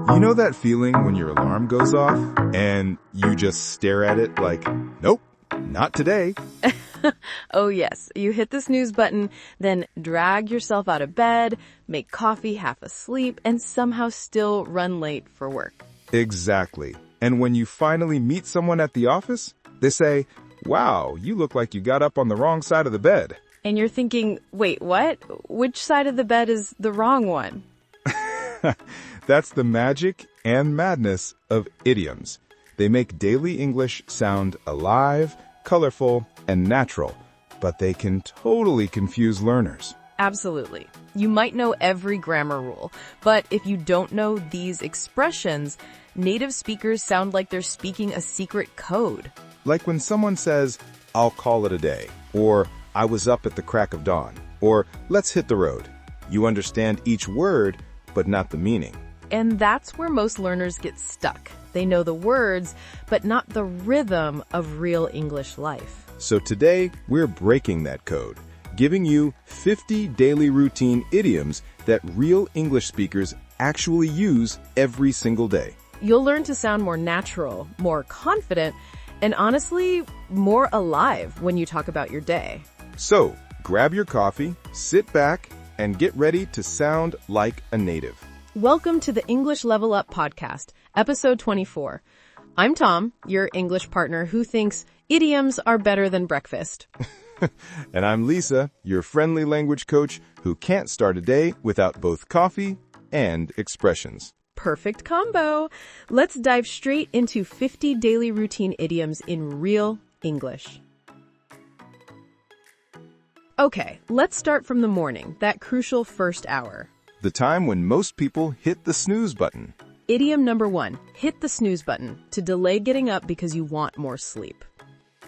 You know that feeling when your alarm goes off and you just stare at it like, nope, not today. Oh yes, you hit the snooze button, then drag yourself out of bed, make coffee half asleep, and somehow still run late for work. Exactly. And when you finally meet someone at the office, they say, wow, you look like you got up on the wrong side of the bed. And you're thinking, wait, what? Which side of the bed is the wrong one? That's the magic and madness of idioms. They make daily English sound alive, colorful, and natural, but they can totally confuse learners. Absolutely. You might know every grammar rule, but if you don't know these expressions, native speakers sound like they're speaking a secret code. Like when someone says, I'll call it a day, or I was up at the crack of dawn, or let's hit the road. You understand each word, but not the meaning. And that's where most learners get stuck. They know the words, but not the rhythm of real English life. So today, we're breaking that code, giving you 50 daily routine idioms that real English speakers actually use every single day. You'll learn to sound more natural, more confident, and honestly, more alive when you talk about your day. So, grab your coffee, sit back, and get ready to sound like a native. Welcome to the English Level Up podcast, episode 24. I'm Tom, your English partner who thinks idioms are better than breakfast. And I'm Lisa, your friendly language coach who can't start a day without both coffee and expressions. Perfect combo. Let's dive straight into 50 daily routine idioms in real English. Okay, let's start from the morning, that crucial first hour. The time when most people hit the snooze button. Idiom number 1, hit the snooze button, to delay getting up because you want more sleep.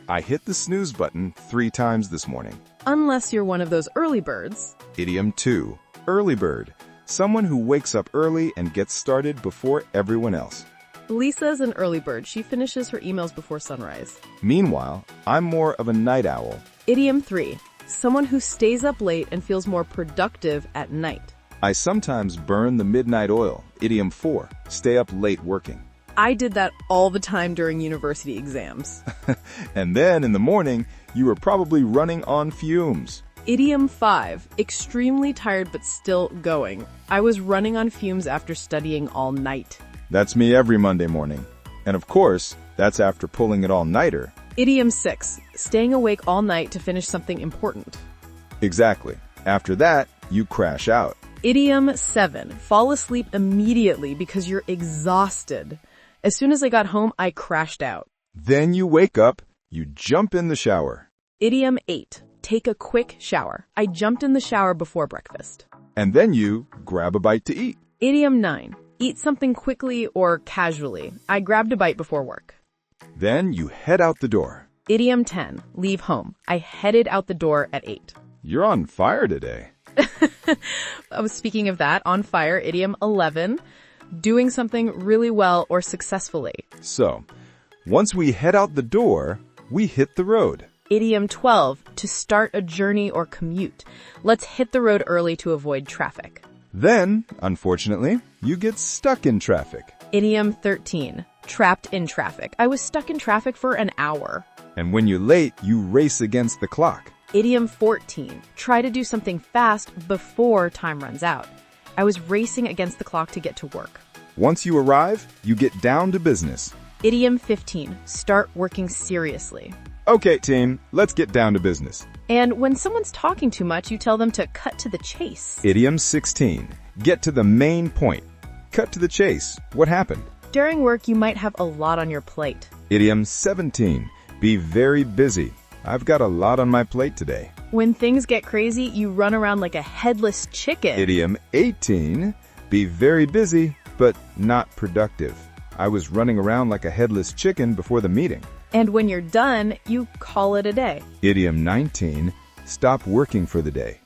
I hit the snooze button 3 times this morning. Unless you're one of those early birds. Idiom 2, early bird. Someone who wakes up early and gets started before everyone else. Lisa's an early bird. She finishes her emails before sunrise. Meanwhile, I'm more of a night owl. Idiom 3, someone who stays up late and feels more productive at night. I sometimes burn the midnight oil. Idiom 4, stay up late working. I did that all the time during university exams. And then in the morning, you were probably running on fumes. Idiom 5, extremely tired but still going. I was running on fumes after studying all night. That's me every Monday morning. And of course, that's after pulling it all-nighter. Idiom 6, staying awake all night to finish something important. Exactly. After that, you crash out. Idiom 7, fall asleep immediately because you're exhausted. As soon as I got home, I crashed out. Then you wake up, you jump in the shower. Idiom 8, take a quick shower. I jumped in the shower before breakfast. And then you grab a bite to eat. Idiom 9, eat something quickly or casually. I grabbed a bite before work. Then you head out the door. Idiom 10, leave home. I headed out the door at 8. You're on fire today. Speaking of that, on fire, idiom 11, doing something really well or successfully. So, once we head out the door, we hit the road. Idiom 12, to start a journey or commute. Let's hit the road early to avoid traffic. Then, unfortunately, you get stuck in traffic. Idiom 13, trapped in traffic. I was stuck in traffic for an hour. And when you're late, you race against the clock. Idiom 14, try to do something fast before time runs out. I was racing against the clock to get to work. Once you arrive, you get down to business. Idiom 15, start working seriously. Okay, team, let's get down to business. And when someone's talking too much, you tell them to cut to the chase. Idiom 16, get to the main point. Cut to the chase. What happened? During work, you might have a lot on your plate. Idiom 17, be very busy. I've got a lot on my plate today. When things get crazy, you run around like a headless chicken. Idiom 18, be very busy, but not productive. I was running around like a headless chicken before the meeting. And when you're done, you call it a day. Idiom 19, stop working for the day.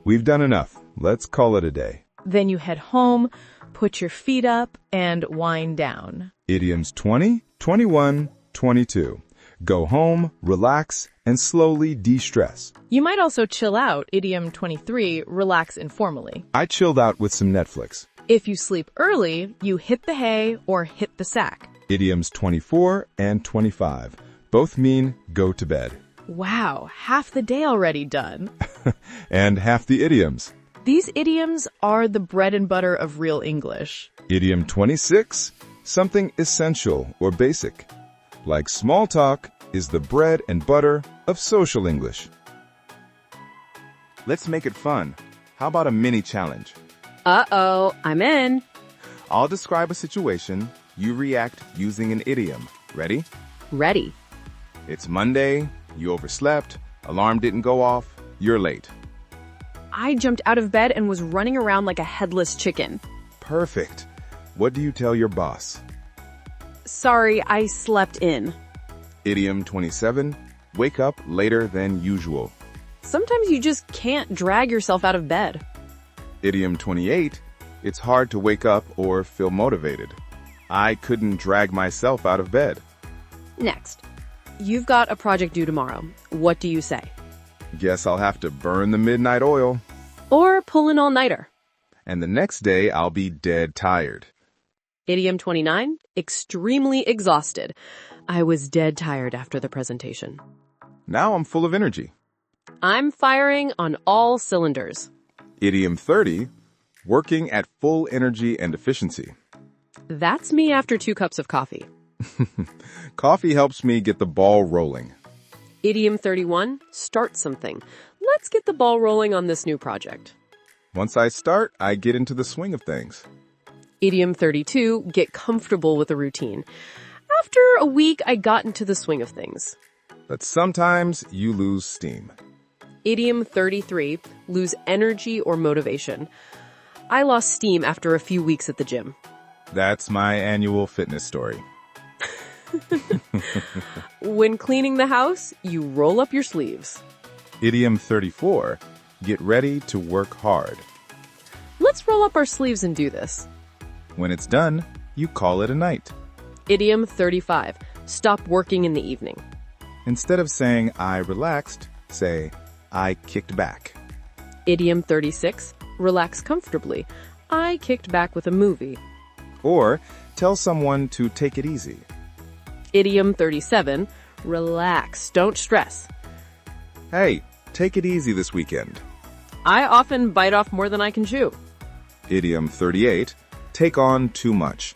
We've done enough. Let's call it a day. Then you head home, put your feet up, and wind down. Idioms 20, 21, 22. Go home, relax, and slowly de-stress. You might also chill out. Idiom 23, relax informally. I chilled out with some Netflix. If you sleep early, you hit the hay or hit the sack. Idioms 24 and 25 both mean go to bed. Wow, half the day already done. And half the idioms. These idioms are the bread and butter of real English. Idiom 26, something essential or basic. Like small talk is the bread and butter of social English. Let's make it fun. How about a mini challenge? Uh-oh, I'm in. I'll describe a situation. You react using an idiom. Ready? Ready. It's Monday. You overslept. Alarm didn't go off. You're late. I jumped out of bed and was running around like a headless chicken. Perfect. What do you tell your boss? Sorry, I slept in. Idiom 27, wake up later than usual. Sometimes you just can't drag yourself out of bed. Idiom 28, it's hard to wake up or feel motivated. I couldn't drag myself out of bed. Next, you've got a project due tomorrow. What do you say? Guess I'll have to burn the midnight oil. Or pull an all-nighter. And the next day I'll be dead tired. Idiom 29, extremely exhausted. I was dead tired after the presentation. Now I'm full of energy. I'm firing on all cylinders. Idiom 30, working at full energy and efficiency. That's me after 2 cups of coffee. Coffee helps me get the ball rolling. Idiom 31, start something. Let's get the ball rolling on this new project. Once I start, I get into the swing of things. Idiom 32, get comfortable with a routine. After a week, I got into the swing of things. But sometimes you lose steam. Idiom 33, lose energy or motivation. I lost steam after a few weeks at the gym. That's my annual fitness story. When cleaning the house, you roll up your sleeves. Idiom 34, get ready to work hard. Let's roll up our sleeves and do this. When it's done, you call it a night. Idiom 35, stop working in the evening. Instead of saying I relaxed, say I kicked back. Idiom 36, relax comfortably. I kicked back with a movie. Or tell someone to take it easy. Idiom 37, relax, don't stress. Hey, take it easy this weekend. I often bite off more than I can chew. Idiom 38, take on too much.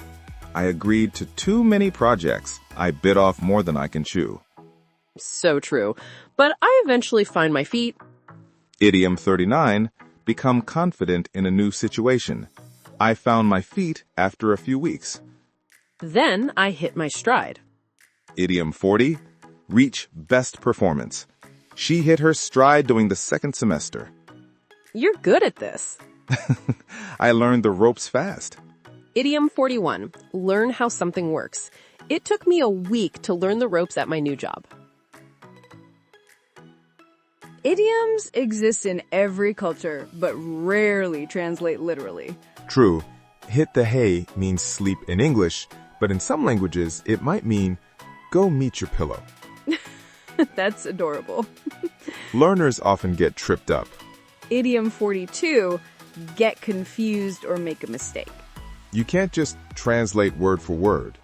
I agreed to too many projects. I bit off more than I can chew. So true. But I eventually find my feet. Idiom 39, become confident in a new situation. I found my feet after a few weeks. Then I hit my stride. Idiom 40, reach best performance. She hit her stride during the second semester. You're good at this. I learned the ropes fast. Idiom 41, learn how something works. It took me a week to learn the ropes at my new job. Idioms exist in every culture, but rarely translate literally. True. Hit the hay means sleep in English, but in some languages it might mean go meet your pillow. That's adorable. Learners often get tripped up. Idiom 42, get confused or make a mistake. You can't just translate word for word.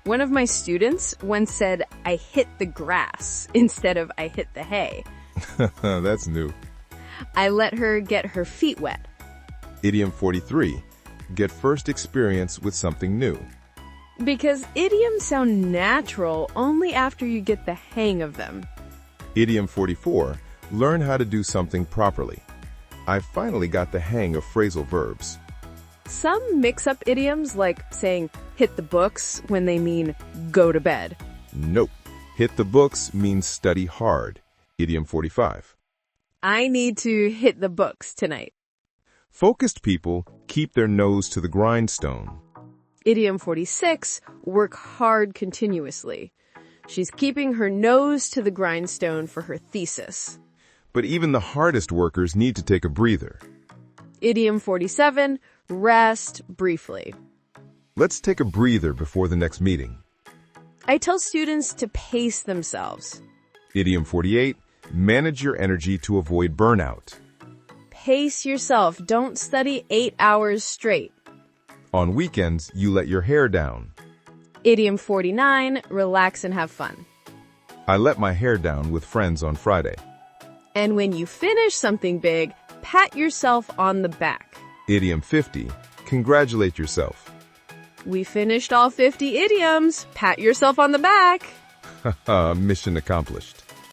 One of my students once said, I hit the grass instead of I hit the hay. That's new. I let her get her feet wet. Idiom 43, get first experience with something new. Because idioms sound natural only after you get the hang of them. Idiom 44, learn how to do something properly. I finally got the hang of phrasal verbs. Some mix up idioms like saying hit the books when they mean go to bed. Nope. Hit the books means study hard. Idiom 45. I need to hit the books tonight. Focused people keep their nose to the grindstone. Idiom 46, work hard continuously. She's keeping her nose to the grindstone for her thesis. But even the hardest workers need to take a breather. Idiom 47, rest briefly. Let's take a breather before the next meeting. I tell students to pace themselves. Idiom 48, manage your energy to avoid burnout. Pace yourself. Don't study 8 hours straight. On weekends, you let your hair down. Idiom 49, relax and have fun. I let my hair down with friends on Friday. And when you finish something big, pat yourself on the back. Idiom 50, congratulate yourself. We finished all 50 idioms. Pat yourself on the back. Mission accomplished.